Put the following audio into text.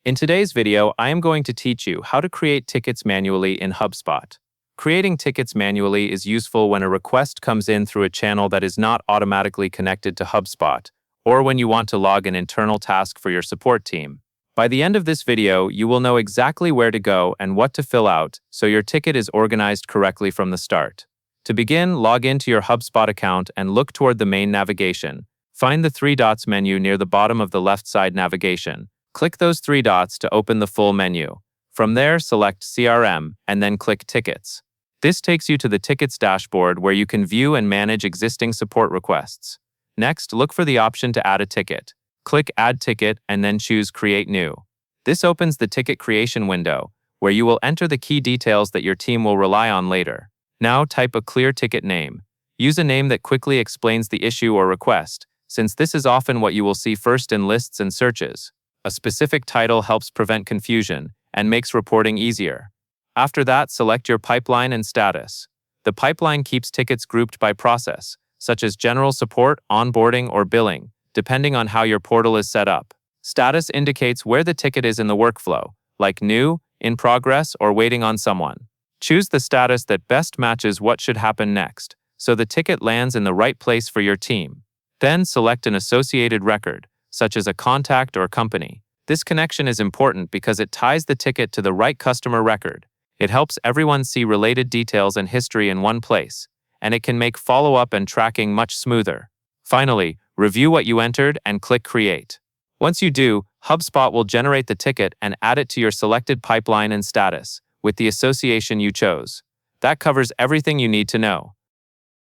In today's video, I am going to teach you how to create tickets manually in Hubspot. Creating tickets manually is useful when a request comes in through a channel that is not automatically connected to Hubspot, or when you want to log an internal task for your support team. By the end of this video, you will know exactly where to go and what to fill out so your ticket is organized correctly from the start. To begin, log into your Hubspot account and look toward the main navigation. Find the three dots menu near the bottom of the left side navigation. Click those three dots to open the full menu. From there, select CRM and then click Tickets. This takes you to the Tickets dashboard where you can view and manage existing support requests. Next, look for the option to add a ticket. Click Add Ticket and then choose Create New. This opens the ticket creation window, where you will enter the key details that your team will rely on later. Now type a clear ticket name. Use a name that quickly explains the issue or request, since this is often what you will see first in lists and searches. A specific title helps prevent confusion and makes reporting easier. After that, select your pipeline and status. The pipeline keeps tickets grouped by process, such as general support, onboarding, or billing, depending on how your portal is set up. Status indicates where the ticket is in the workflow, like new, in progress, or waiting on someone. Choose the status that best matches what should happen next, so the ticket lands in the right place for your team. Then select an associated record, such as a contact or company. This connection is important because it ties the ticket to the right customer record. It helps everyone see related details and history in one place, and it can make follow-up and tracking much smoother. Finally, review what you entered and click Create. Once you do, HubSpot will generate the ticket and add it to your selected pipeline and status, with the association you chose. That covers everything you need to know.